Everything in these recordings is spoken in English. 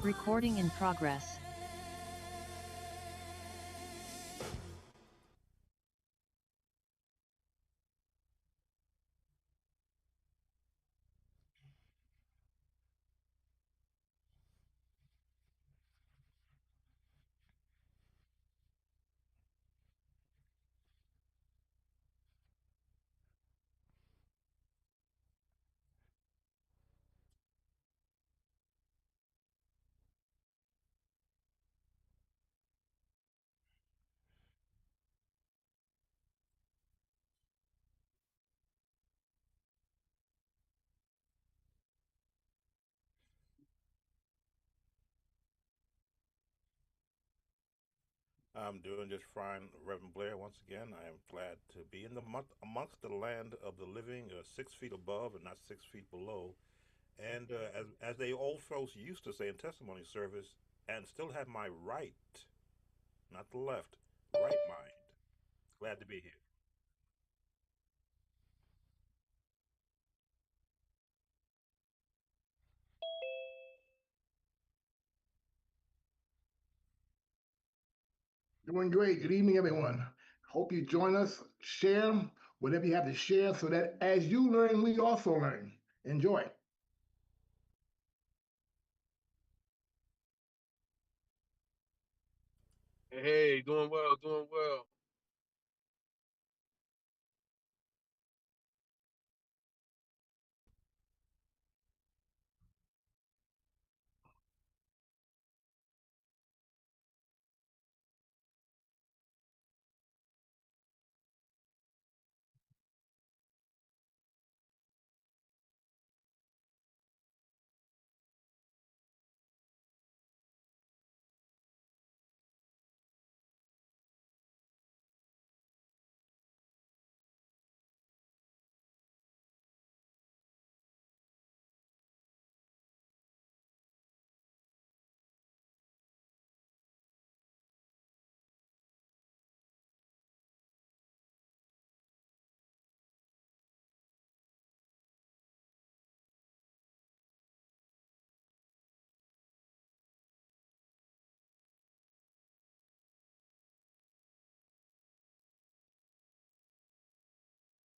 Recording in progress. I'm doing just fine, Reverend Blair. Once again, I am glad to be in the month amongst the land of the living, 6 feet above and not 6 feet below. And as the old folks used to say in testimony service, and still have my right, not the left, right mind. Glad to be here. Doing great. Good evening, everyone. Hope you join us, share whatever you have to share so that as you learn, we also learn. Enjoy. Hey, doing well, doing well.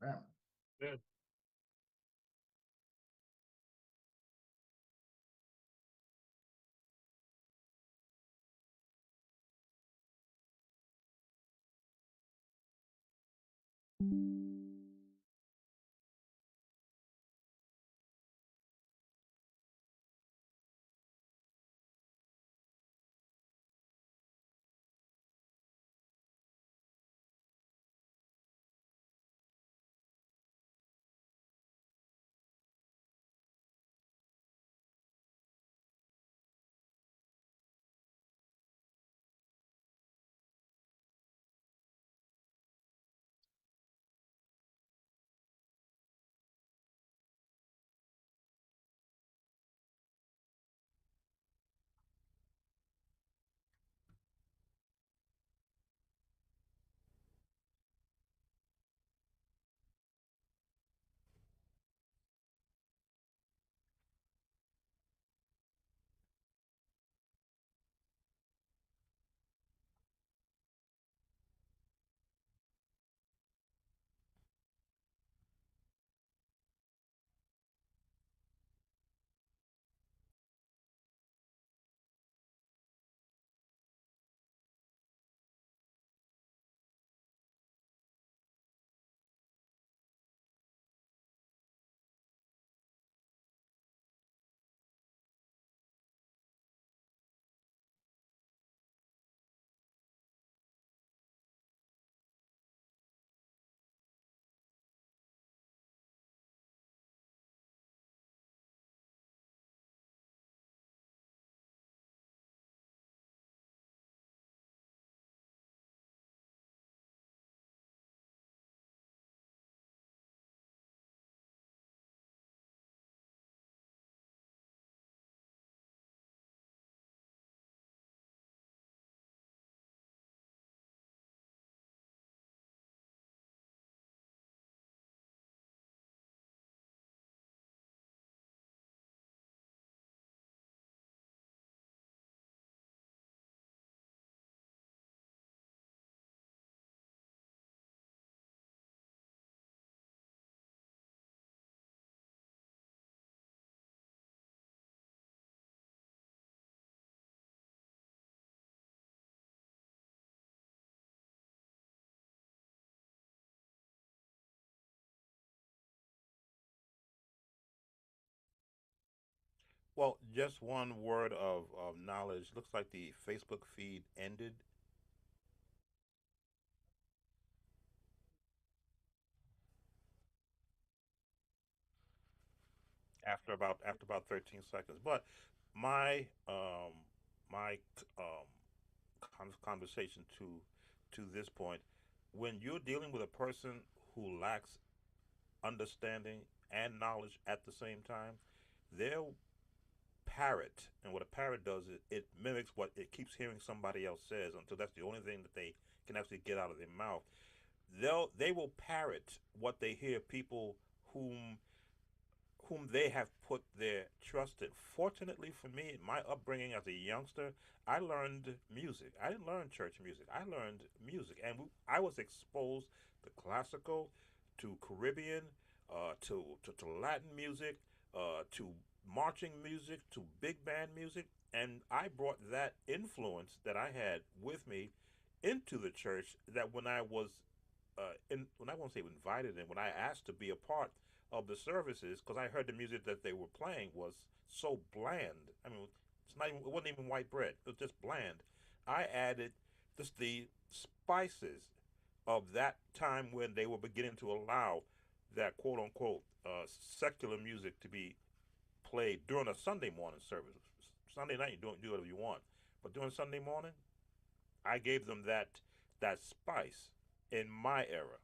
Yeah. Yeah. Well, just one word of knowledge. Looks like the Facebook feed ended after about 13 seconds. But my my conversation to this point, when you're dealing with a person who lacks understanding and knowledge at the same time, they'll parrot, and what a parrot does is it mimics what it keeps hearing somebody else says until that's the only thing that they can actually get out of their mouth. They will parrot what they hear people whom they have put their trust in. Fortunately for me, in my upbringing as a youngster, I learned music. I didn't learn church music. I learned music, and I was exposed to classical, to Caribbean, to Latin music, to marching music, to big band music, and I brought that influence that I had with me into the church. That when I won't say invited in, when I asked to be a part of the services, because I heard the music that they were playing was so bland. I mean, it wasn't even white bread. It was just bland. I added just the spices of that time when they were beginning to allow that quote unquote secular music to be played during a Sunday morning service. Sunday night, you do whatever you want, but during Sunday morning, I gave them that spice in my era.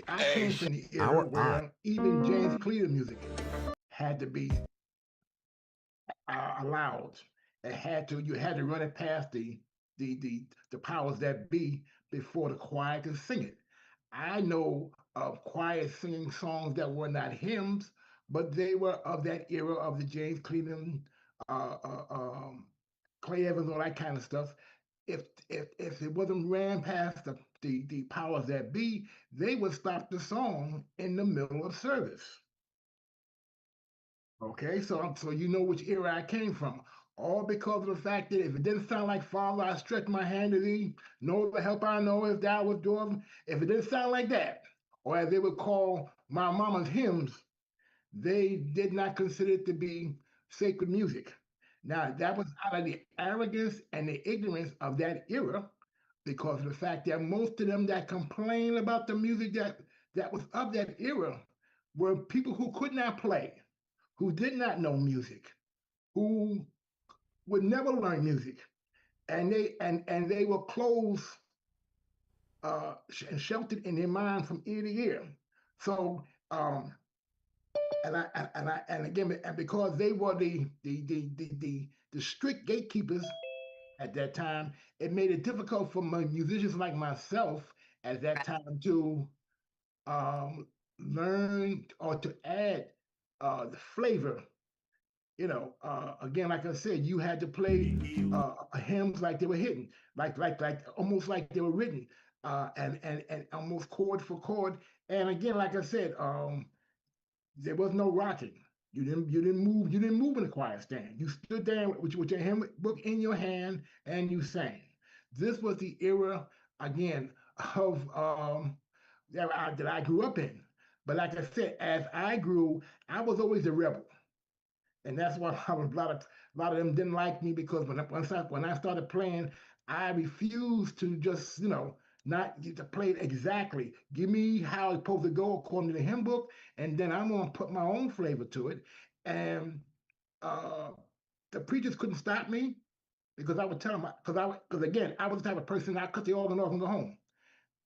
I Hey, came from the era our eye. where even James Clear music had to be allowed. It had to you had to run it past the powers that be before the choir could sing it. I know of choirs singing songs that were not hymns, but they were of that era of the James Cleveland, uh, uh, um, Clay Evans, all that kind of stuff. If it wasn't ran past the powers that be, they would stop the song in the middle of service. Okay, so you know which era I came from. All because of the fact that if it didn't sound like Father, I stretch my hand to thee. No the help I know if thou was doing. If it didn't sound like that, or as they would call my mama's hymns, they did not consider it to be sacred music. Now that was out of the arrogance and the ignorance of that era, because of the fact that most of them that complain about the music that was of that era were people who could not play, who did not know music, who would never learn music, and they were closed and sheltered in their mind from ear to ear. So and again, and because they were the strict gatekeepers at that time, it made it difficult for musicians like myself at that time to um, learn or to add the flavor. Again, like I said, you had to play hymns like they were hidden, like almost like they were written, and almost chord for chord. And again, like I said, there was no rocking. You didn't move in the choir stand. You stood there with your hymn book in your hand and you sang. This was the era again of that I grew up in. But like I said, as I grew, I was always a rebel, and that's why a lot of them didn't like me because when I started playing, I refused to just not get to play it exactly. Give me how it's supposed to go according to the hymn book, and then I'm gonna put my own flavor to it. And uh, the preachers couldn't stop me because I would tell them because again I was the type of person I cut the organ off and go home.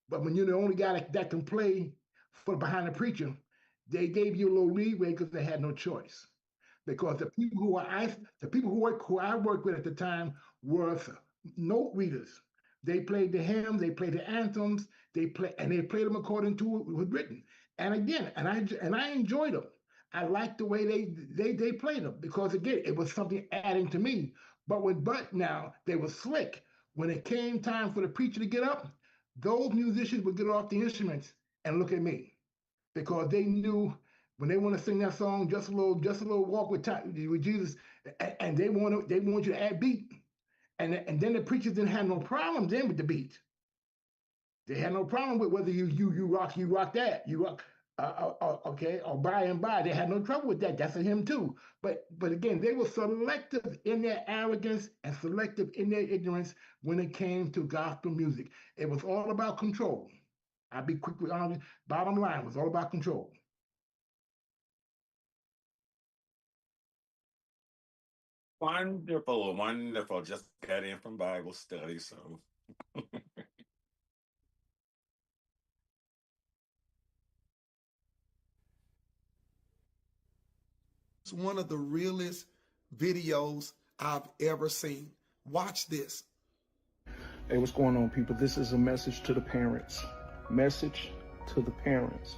But when you're the only guy that can play for behind the preacher, they gave you a little leeway because they had no choice. because the people who I worked with at the time were note readers. They played the hymns, they played the anthems, they played them according to what was written. And again, and I enjoyed them. I liked the way they played them because again, it was something adding to me. But now they were slick. When it came time for the preacher to get up, those musicians would get off the instruments and look at me because they knew when they want to sing that song, just a little walk with Jesus, and they want you to add beat, and then the preachers didn't have no problem then with the beat. They had no problem with whether you rock that you rock. Okay, or by and by, they had no trouble with that. That's a hymn too. But again, they were selective in their arrogance and selective in their ignorance when it came to gospel music. It was all about control. I'll be quickly honest. Bottom line it was all about control. Wonderful, wonderful. Just got in from Bible study, so It's one of the realest videos I've ever seen. Watch this. Hey, what's going on, people? This is a message to the parents. Message to the parents.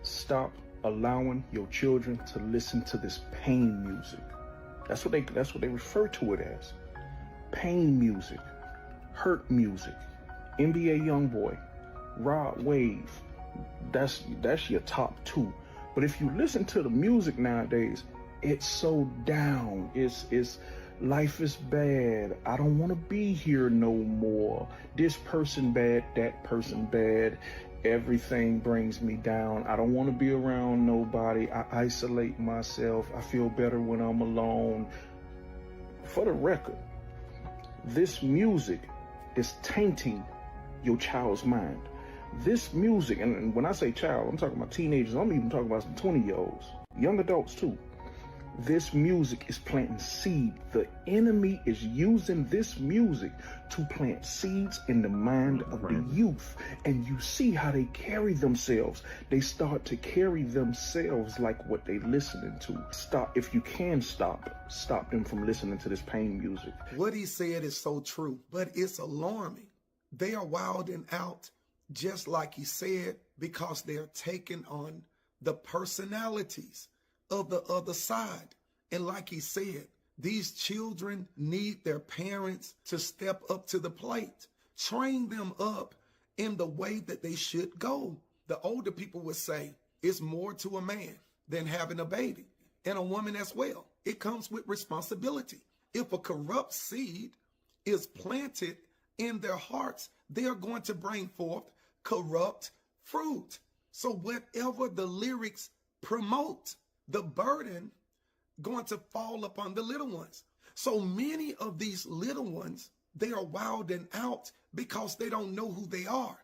Stop allowing your children to listen to this pain music. That's what they refer to it as. Pain music, hurt music. NBA YoungBoy, Rod Wave. That's your top two. But if you listen to the music nowadays, it's so down. It's life is bad. I don't want to be here no more. This person bad, that person bad. Everything brings me down. I don't want to be around nobody. I isolate myself. I feel better when I'm alone. For the record, this music is tainting your child's mind. This music, and when I say child, I'm talking about teenagers. I'm even talking about some 20-year-olds, young adults too. This music is planting seed. The enemy is using this music to plant seeds in the mind of the youth. And you see how they carry themselves. They start to carry themselves like what they listening to. Stop, if you can stop them from listening to this pain music. What he said is so true, but it's alarming. They are wilding out, just like he said, because they're taking on the personalities of the other side. And like he said, these children need their parents to step up to the plate, train them up in the way that they should go. The older people would say it's more to a man than having a baby, and a woman as well. It comes with responsibility. If a corrupt seed is planted in their hearts, they are going to bring forth corrupt fruit. So whatever the lyrics promote, the burden going to fall upon the little ones. So many of these little ones, they are wilding out because they don't know who they are.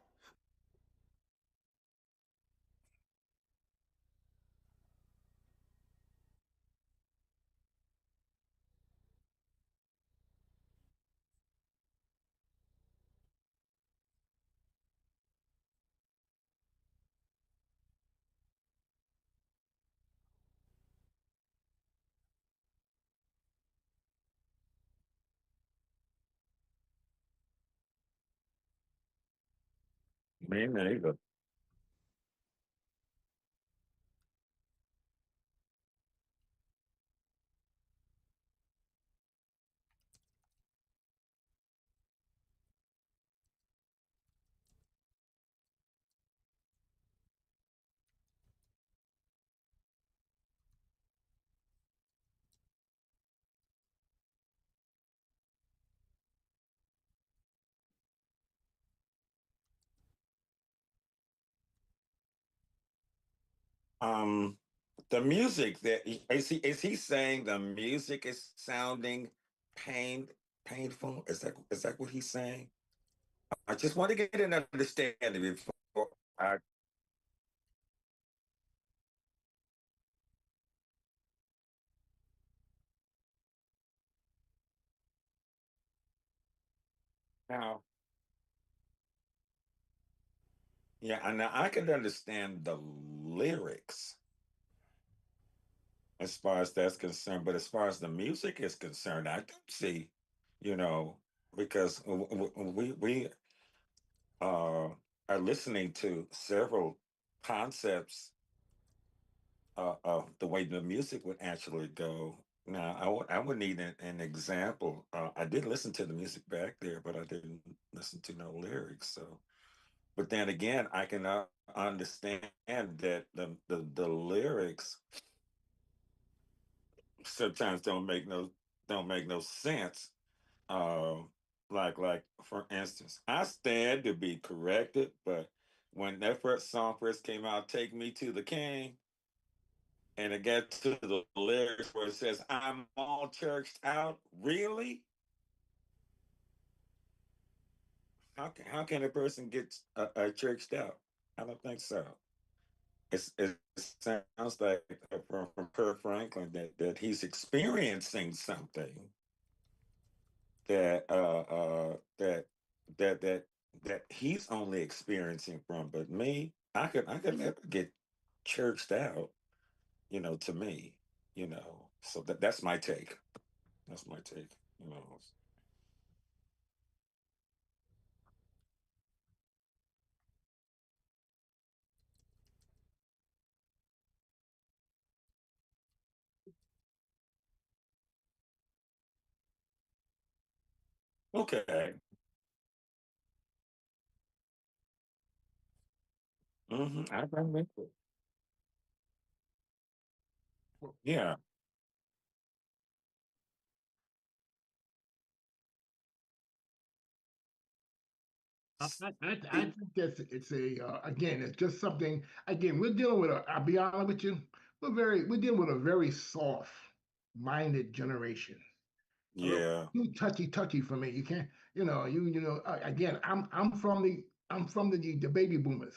me neither. Um, the music that is he saying the music is sounding pain painful? Is that what he's saying? I just want to get an understanding before I now. Yeah, and I can understand the lyrics. as far as that's concerned. But as far as the music is concerned, I don't see, you know, because we uh, are listening to several concepts of the way the music would actually go. Now, I would need an example. I did listen to the music back there, but I didn't listen to no lyrics. So, but then again, I can understand that the lyrics sometimes don't make no sense. Um, like for instance, I stand to be corrected, but when that first song first came out, "Take Me to the King," and it got to the lyrics where it says, "I'm all churched out." Really? How can a person get churched out? I don't think so. It sounds like from Kurt Franklin that he's experiencing something that that that he's only experiencing from. But me, I could never get churched out. To me, So that's my take. That's my take. You know. Okay. I remember. Yeah. I think that's it's a again it's just something again we're dealing with a I'll be honest with you we're dealing with a very soft minded generation a little Yeah. too touchy for me. You can't, again, I'm from the baby boomers.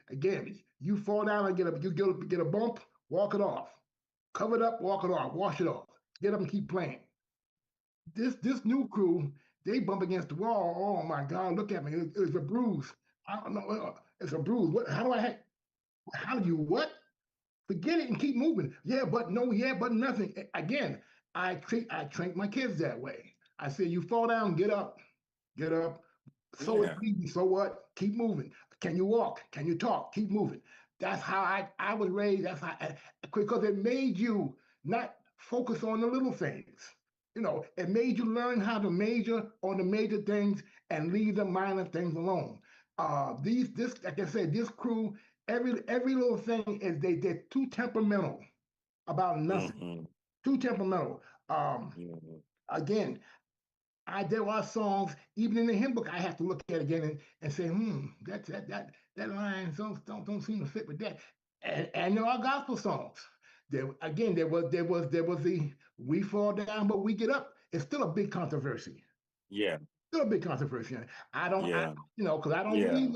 Again, you fall down and get a bump, walk it off, cover it up, walk it off, wash it off, get up and keep playing. This new crew, they bump against the wall. Oh my God, look at me, it's a bruise. I don't know, it's a bruise. How do you what? Forget it and keep moving. Yeah, but no, yeah, but nothing. Again, I train my kids that way. I say you fall down, get up. So it's Yeah. easy. So what? Keep moving. Can you walk? Can you talk? Keep moving. That's how I was raised. Because it made you not focus on the little things. It made you learn how to major on the major things and leave the minor things alone. Like I said, this crew, every little thing is they're too temperamental about nothing. hmm Too temperamental. hmm Again, there are songs, even in the hymn book, I have to look at again and say, that line don't seem to fit with that. And there are gospel songs. There was the "We Fall Down but We Get Up." It's still a big controversy. Yeah. Still a big controversy. I don't, Yeah. because I don't Yeah. believe,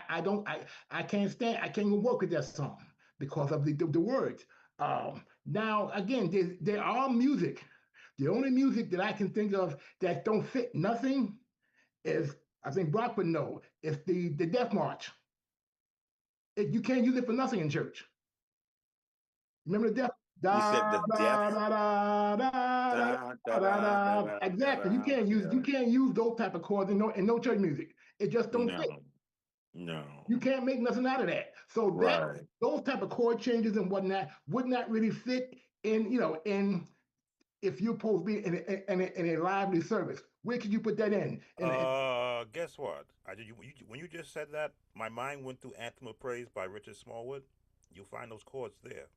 I don't, I can't stand, I can't even work with that song because of the words. Now, again, there are music. The only music that I can think of that don't fit nothing is, I think Brock would know, it's the Death March. You can't use it for nothing in church. Remember the Death? You Da said the da death. da da da da Da, da, da da, da, da. da, da, Exactly. da. You Yeah. can't use those type of chords in no church music. It just don't fit. No. No. You can't make nothing out of that. So Right. those type of chord changes and whatnot would not really fit in if you're supposed to be in a lively service. Where could you put that in Guess what? When you just said that, my mind went to "Anthem of Praise" by Richard Smallwood. You'll find those chords there.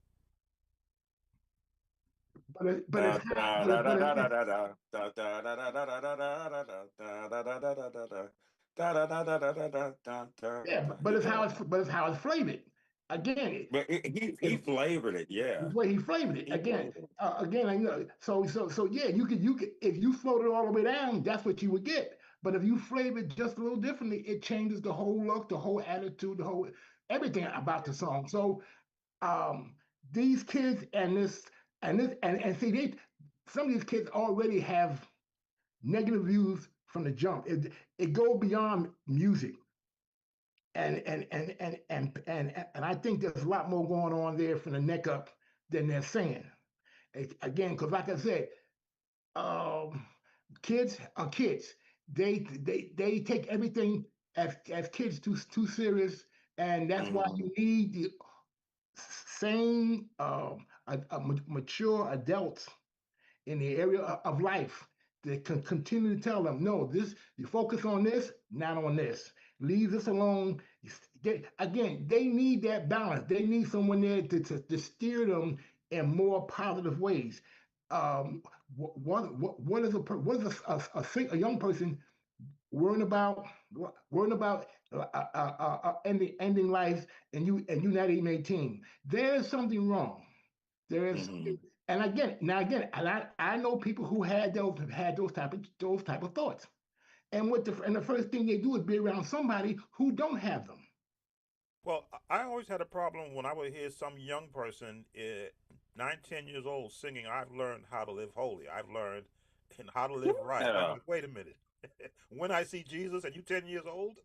but Da, it's how da, but da, it, but da, it, da, it, da, da, da. Da, da, da, da, da, da, da, da, da, da, da, da, da, da, da, da. Da, da, da, da, da, da, da, da, da, yeah, da. but it's how it's flavored. Again, But he it, flavored it, yeah. the way he flavored it. He flavored it. So yeah, you could if you float it all the way down, that's what you would get. But if you flavor it just a little differently, it changes the whole look, the whole attitude, the whole everything about the song. So um, these kids and see some of these kids already have negative views from the jump. It goes beyond music, and I think there's a lot more going on there from the neck up than they're saying. Again, because like I said, um, kids are kids. They take everything as kids too serious, and that's why Mm-hmm. you need the same mature adults in the area of life that can continue to tell them, no, this you focus on this, not on this. Leave this alone. They need that balance. They need someone there to steer them in more positive ways. Um, what is a young person worrying about worrying about ending life, and you not even 18? There's something wrong. There is, Mm-hmm. and again, and I know people who had those type of thoughts. And the first thing they do is be around somebody who don't have them. Well, I always had a problem when I would hear some young person, 9, 10 years old, singing, "I've learned how to live holy. I've learned and how to live right." I'm Yeah. like, wait a minute. When I see Jesus and you 10 years old?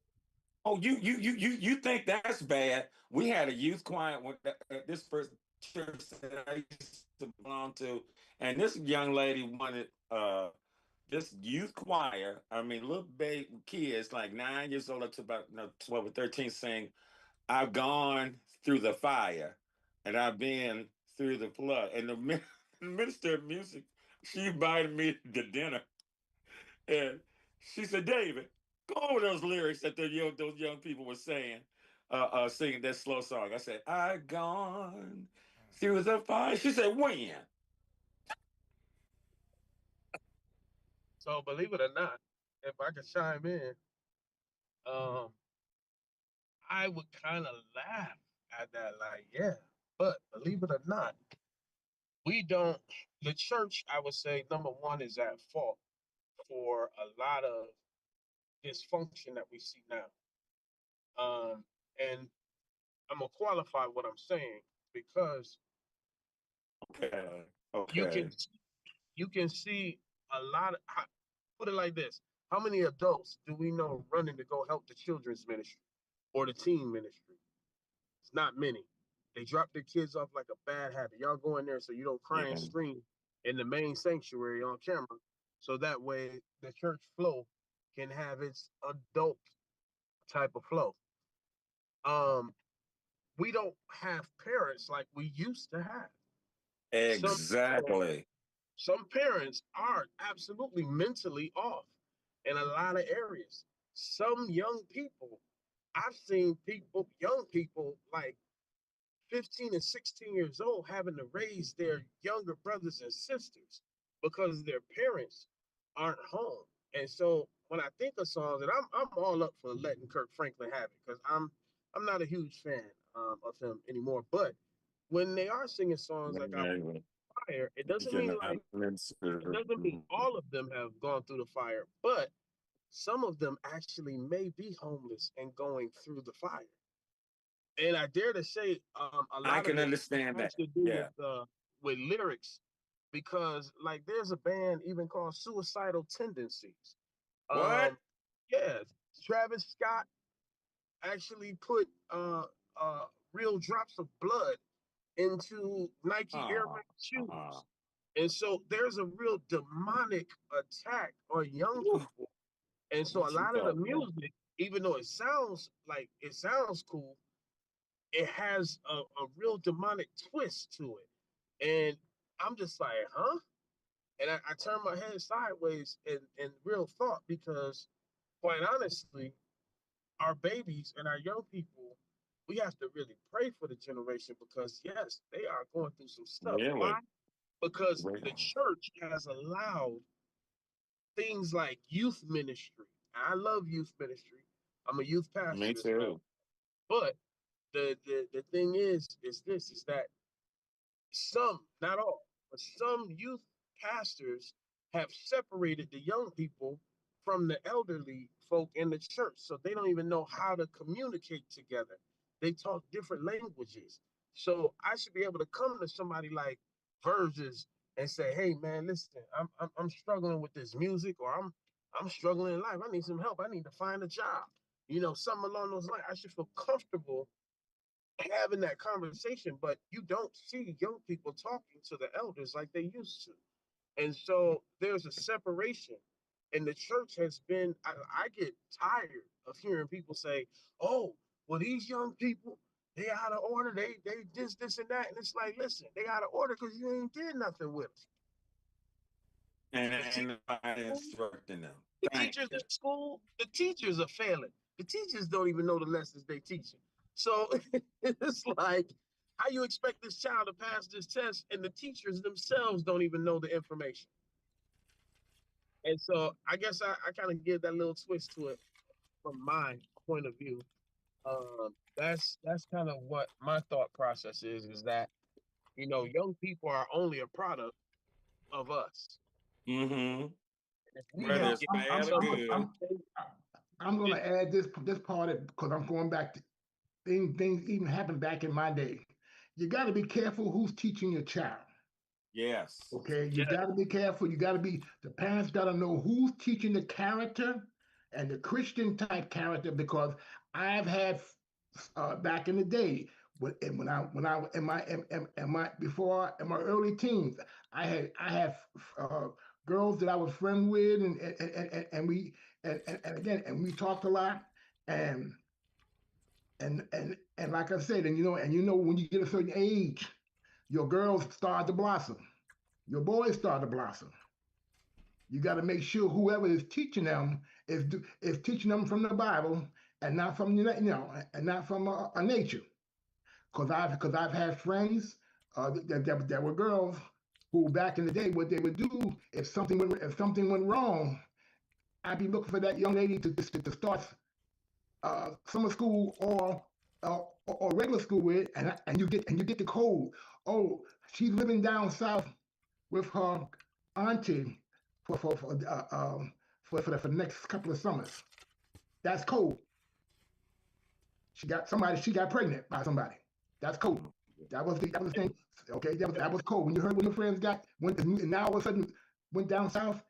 Oh, you think that's bad? We had a youth choir at this first church that I used to belong to, and this young lady wanted this youth choir. I mean, little baby kids like 9 years old up to about 12 or 13 sing, "I've gone through the fire, and I've been through the flood." And the minister of music, she invited me to dinner, and she said, "David, go over those lyrics that those young people were saying, singing that slow song." I said, "I've gone through the fire." She said, "When?" So believe it or not, if I could chime in, um, I would kind of laugh at that, like, yeah. But believe it or not, we don't. The church, I would say, number one, is at fault for a lot of dysfunction that we see now. And I'm gonna qualify what I'm saying because Okay, you okay. can you can see a lot of, put it like this: how many adults do we know running to go help the children's ministry or the teen ministry? It's not many. They drop their kids off like a bad habit. Y'all go in there so you don't cry and Yeah. scream in the main sanctuary on camera, so that way the church flow can have its adult type of flow. Um, we don't have parents like we used to have. Some people, Exactly. some parents are absolutely mentally off in a lot of areas. Some young people, I've seen people, young people like 15 and 16 years old, having to raise their younger brothers and sisters because their parents aren't home. And so when I think of songs, and I'm all up for letting Kirk Franklin have it because I'm not a huge fan of him anymore. But when they are singing songs like "I Yeah, Fire," you cannot it answer. doesn't mean all of them have gone through the fire, but some of them actually may be homeless and going through the fire. And I dare to say, a I lot of can it understand has that. to do Yeah. with lyrics, because like there's a band even called Suicidal Tendencies. What? Um, yeah, Travis Scott actually put real drops of blood into Nike Air Oh, Max uh-uh. shoes, and so there's a real demonic attack on young Whew, people. And so a what you lot of the thought that? music, even though it sounds cool, it has a real demonic twist to it. And I'm just like, huh? And I turn my head sideways in real thought because, quite honestly, our babies and our young people, we have to really pray for the generation because, yes, they are going through some stuff. Why? Really? Because the Really? church has allowed things like youth ministry. I love youth ministry. I'm a youth Me pastor as well. too. But the thing is that some, not all, but some youth pastors have separated the young people from the elderly folk in the church. So they don't even know how to communicate together. They talk different languages. So I should be able to come to somebody like Verges and say, hey man, listen, I'm struggling with this music, or I'm struggling in life. I need some help. I need to find a job. You know, something along those lines. I should feel comfortable having that conversation, but you don't see young people talking to the elders like they used to. And so there's a separation. And the church has been, I get tired of hearing people say, oh, well, these young people, they out of order. They this, and that. And it's like, listen, they out of order because you ain't did nothing with them. And The ain't nobody instructing them. the Thank teachers you. in school, the teachers are failing. The teachers don't even know the lessons they teaching. So it's like, how you expect this child to pass this test and the teachers themselves don't even know the information? And so I guess I kind of give that little twist to it from my point of view. That's kind of what my thought process is that, young people are only a product of us. Mm-hmm. If we Whether have Now, it's given bad or some good. I'm going to add this part because I'm going back to things even happened back in my day. You got to be careful who's teaching your child. Yes. Okay, you yeah, got to be careful. The parents got to know who's teaching the character and the Christian type character because I've had back in the day when I in my before in my early teens, I had girls that I was friend with and we and again and we talked a lot and and like I said and when you get a certain age, your girls start to blossom, your boys start to blossom. You got to make sure whoever is teaching them is teaching them from the Bible and not from and not from a nature. Because I've had friends that were girls who back in the day what they would do if something went wrong, I'd be looking for that young lady to start summer school or regular school with, and you get the code. Oh, she's living down south with her auntie for the next couple of summers. That's cold. She got pregnant by somebody. That's cold. That was the thing. Okay, that was cold. When you heard when your friends went and now all of a sudden went down south,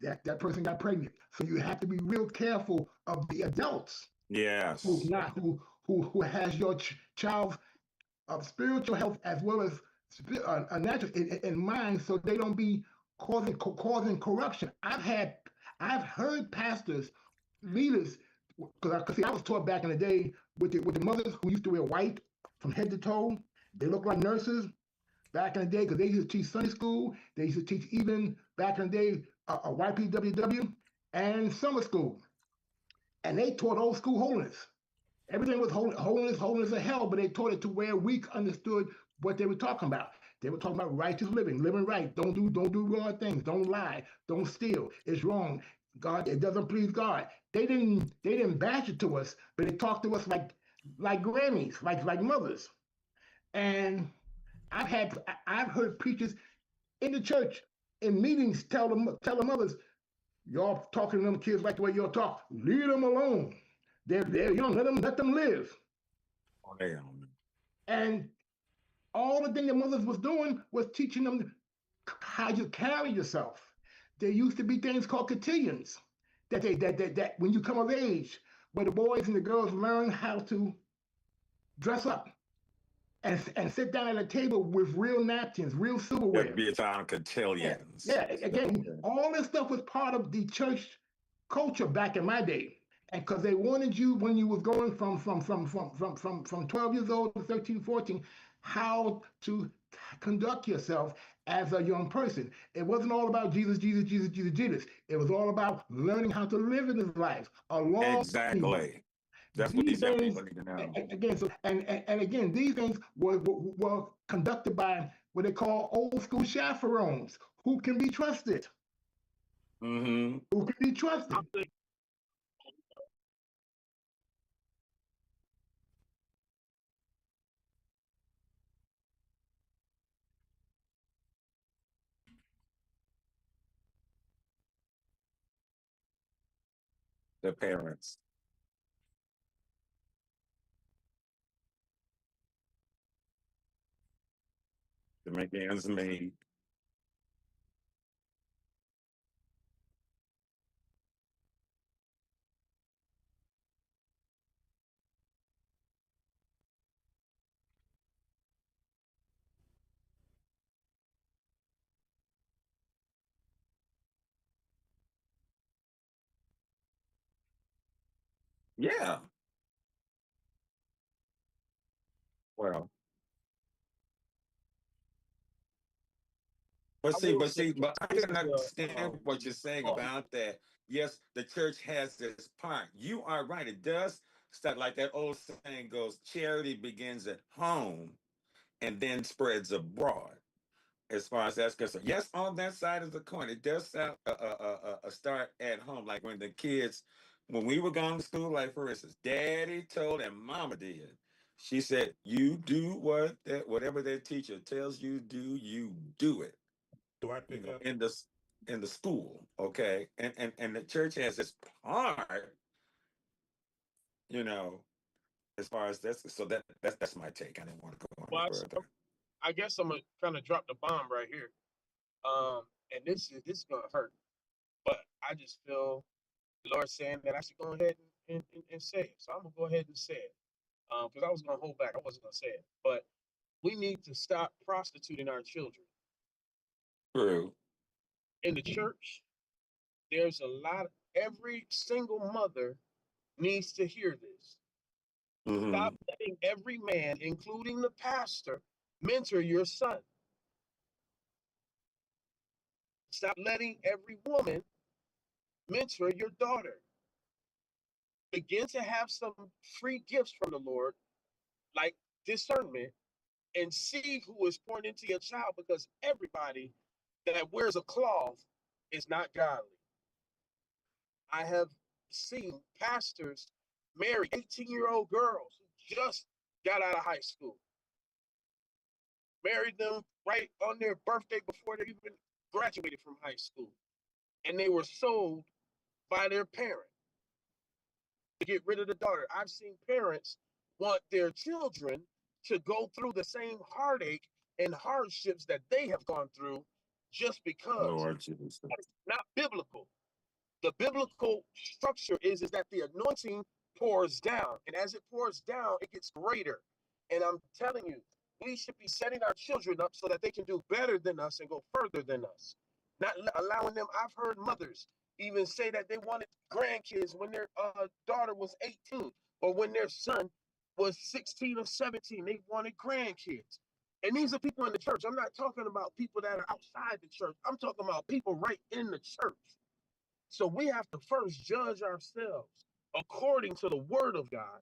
that person got pregnant. So you have to be real careful of the adults who's Yes. not who has your child's spiritual health as well as a natural in mind, so they don't be causing corruption. I've heard pastors, leaders, because see, I was taught back in the day with the mothers who used to wear white from head to toe. They look like nurses back in the day because they used to teach Sunday school. They used to teach even back in the day a YPWW and summer school, and they taught old school holiness. Everything was holiness of hell, but they taught it to where we understood what they were talking about. They were talking about righteous living right. Don't do wrong things. Don't lie. Don't steal. It's wrong. God, it doesn't please God. They didn't bash it to us, but they talked to us like grannies, like mothers. And I've heard preachers in the church in meetings tell the mothers, y'all talking to them kids like the way y'all talk. Leave them alone. They're young. Let them live. Oh, they don't. And all the thing the mothers was doing was teaching them how you carry yourself. There used to be things called cotillions that when you come of age, where the boys and the girls learn how to dress up and sit down at a table with real napkins, real There'd silverware. be a time Yeah, cotillions. yeah. Again, all this stuff was part of the church culture back in my day. And because they wanted you when you was going from 12 years old to 13, 14, how to conduct yourself as a young person. It wasn't all about Jesus, Jesus, Jesus, Jesus, Jesus. It was all about learning how to live in this life along with people. Exactly. That's what These these young things, people need to know. again, so and again, these things were conducted by what they call old school chaperones who can be trusted. Mm-hmm. Who can be trusted. The parents to make ends meet. Yeah. Well, I will say but I this can is understand what you're saying oh, about that. Yes, the church has this part. You are right. It does start like that old saying goes, charity begins at home and then spreads abroad. As far as that's concerned, yes, on that side of the coin, it does sound a start at home. Like when the kids, when we were going to school, like for instance, Daddy told and Mama did. She said, "You do whatever their teacher tells you do. You do it." Do I You pick know, up? in the school, okay, and the church has this part, you know, as far as that's so that's my take. I didn't want to go any well, further. I guess I'm gonna kind of drop the bomb right here. And this is gonna hurt, but I just feel the Lord saying that I should go ahead and say it. So I'm gonna go ahead and say it. Because I was gonna hold back. I wasn't gonna say it, but we need to stop prostituting our children True. in the church. There's a lot. Every single mother needs to hear this. Hmm. Stop letting every man, including the pastor, mentor your son. Stop letting every woman mentor your daughter. Begin to have some free gifts from the Lord, like discernment, and see who is pouring into your child, because everybody that wears a cloth is not godly. I have seen pastors marry 18-year-old girls who just got out of high school, married them right on their birthday before they even graduated from high school, and they were sold by their parent to get rid of the daughter. I've seen parents want their children to go through the same heartache and hardships that they have gone through just because. Lord Jesus. That's not biblical. The biblical structure is that the anointing pours down, and as it pours down, it gets greater. And I'm telling you, we should be setting our children up so that they can do better than us and go further than us. Not allowing them. I've heard mothers even say that they wanted grandkids when their daughter was 18, or when their son was 16 or 17. They wanted grandkids. And these are people in the church. I'm not talking about people that are outside the church. I'm talking about people right in the church. So we have to first judge ourselves according to the word of God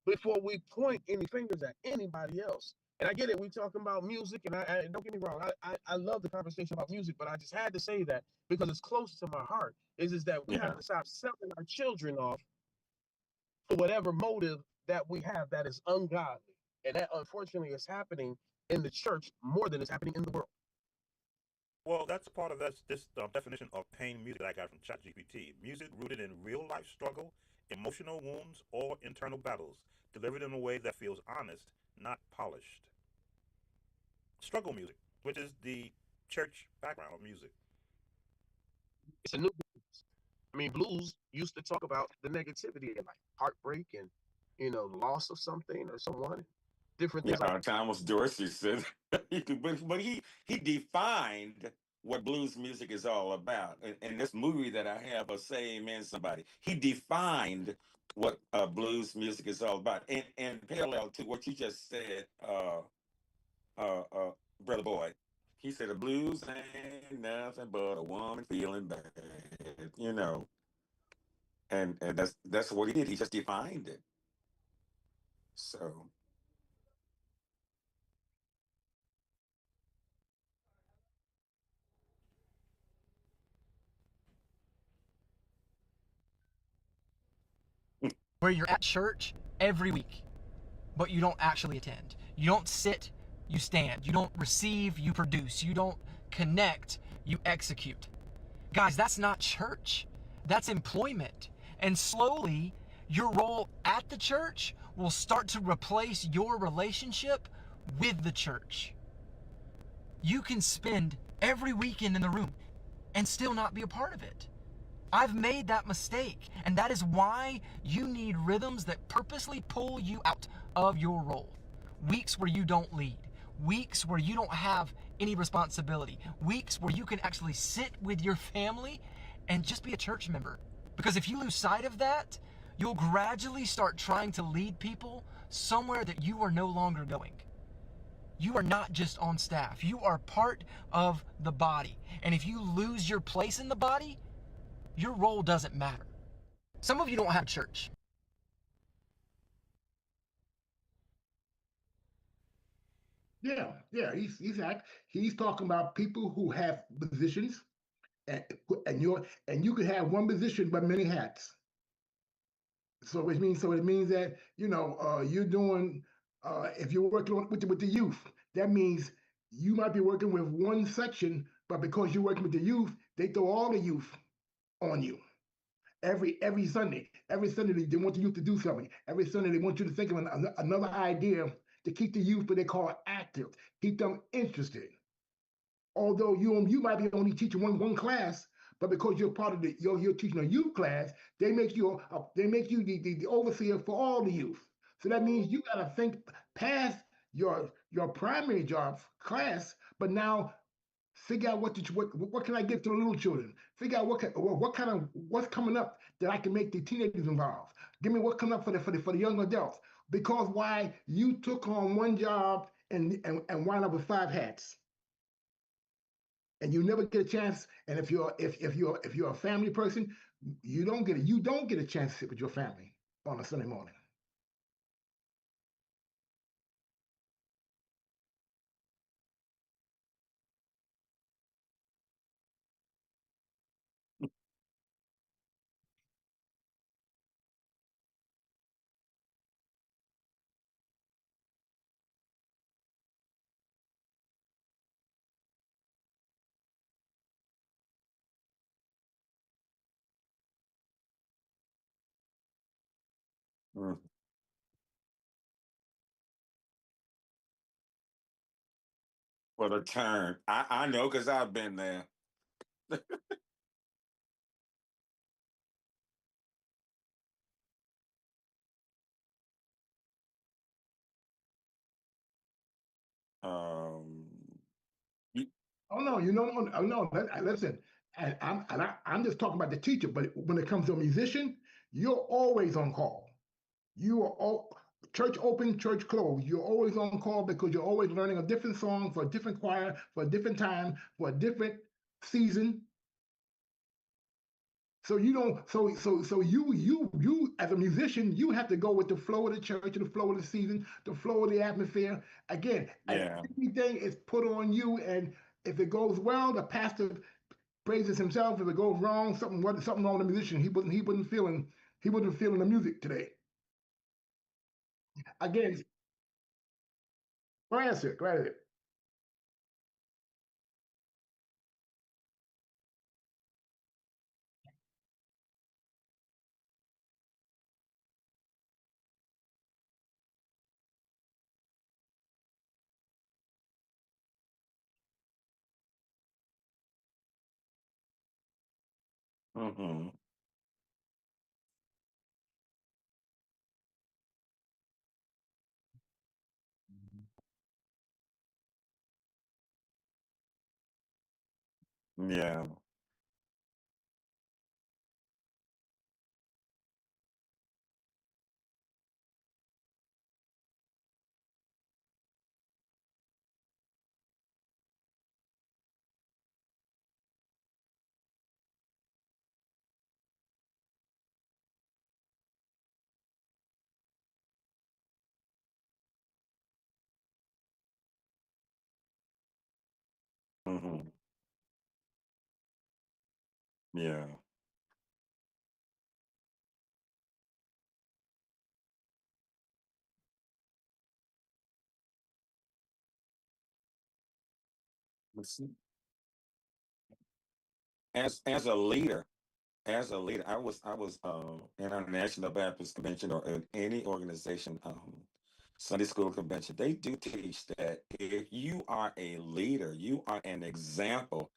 before we point any fingers at anybody else. And I get it, we talking about music, and I don't get me wrong, I love the conversation about music, but I just had to say that because it's close to my heart. Is that we Yeah. have to stop selling our children off for whatever motive that we have that is ungodly. And that unfortunately is happening in the church more than is happening in the world. Well, that's part of this definition of pain music that I got from ChatGPT. Music rooted in real life struggle, emotional wounds, or internal battles, delivered in a way that feels honest, not polished. Struggle music, which is the church background of music. It's a new I mean, blues used to talk about the negativity of life, heartbreak, and loss of something or someone, different things like Yeah, Thomas Dorsey said, but he defined what blues music is all about. In this movie that I have, of Say Amen Somebody, he defined what blues music is all about. And parallel to what you just said, Brother Boy, he said the blues ain't nothing but a woman feeling bad, you know. And that's what he did. He just defined it. So where you're at church every week, but you don't actually attend. You don't sit, you stand. You don't receive, you produce. You don't connect, you execute. Guys, that's not church. That's employment. And slowly, your role at the church will start to replace your relationship with the church. You can spend every weekend in the room and still not be a part of it. I've made that mistake, and that is why you need rhythms that purposely pull you out of your role. Weeks where you don't lead, weeks where you don't have any responsibility, weeks where you can actually sit with your family and just be a church member. Because if you lose sight of that, you'll gradually start trying to lead people somewhere that you are no longer going. You are not just on staff. You are part of the body. And if you lose your place in the body, your role doesn't matter. Some of you don't have church. Yeah. He's talking about people who have positions, and you could have one position but many hats. So it means that you're doing if you're working with the youth, that means you might be working with one section, but because you're working with the youth, they throw all the youth on you. Every Sunday, they want the youth to do something. Every Sunday they want you to think of another idea to keep the youth, what they call active, keep them interested. Although you might be only teaching one class, but because you're part of you're teaching a youth class, they make you the overseer for all the youth. So that means you got to think past your primary job class, but now figure out what can I give to the little children. Figure out what kind of what's coming up that I can make the teenagers involved. Give me what's coming up for the young adults. Because why you took on one job and wind up with five hats, and you never get a chance. And if you're a family person, you don't get a chance to sit with your family on a Sunday morning. Mm. For the turn. I know because I've been there. Um, you- Oh no, listen, I'm just talking about the teacher. But when it comes to a musician, you're always on call. You are all, church open, church closed. You're always on call because you're always learning a different song for a different choir, for a different time, for a different season. So you don't. So you as a musician, you have to go with the flow of the church, the flow of the season, the flow of the atmosphere. Again, yeah. everything is put on you, and if it goes well, the pastor praises himself. If it goes wrong, something wrong with the musician. He wasn't feeling the music today. Again, classic, classic. Hmm. Yeah. Hmm. Yeah. Listen, as a leader, I was International Baptist Convention or in any organization, Sunday school convention. They do teach that if you are a leader, you are an example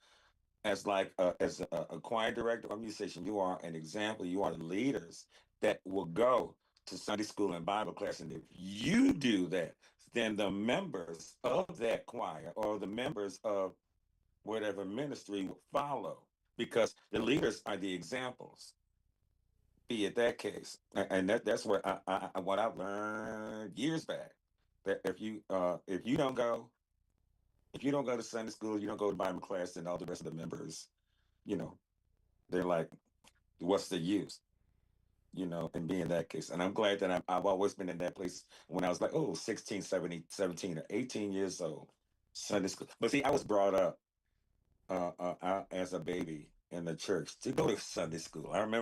as a choir director or musician. You are an example. You are the leaders that will go to Sunday school and Bible class, and if you do that, then the members of that choir or the members of whatever ministry will follow because the leaders are the examples. be in that case, and that's what what I learned years back, that if you don't go, if you don't go to Sunday school, you don't go to Bible class, then all the rest of the members, you know, they're like, what's the use? And be in that case. And I'm glad that I've always been in that place when I was like, oh, 16, 17 or 18 years old, Sunday school. But see, I was brought up as a baby in the church to go to Sunday school. I remember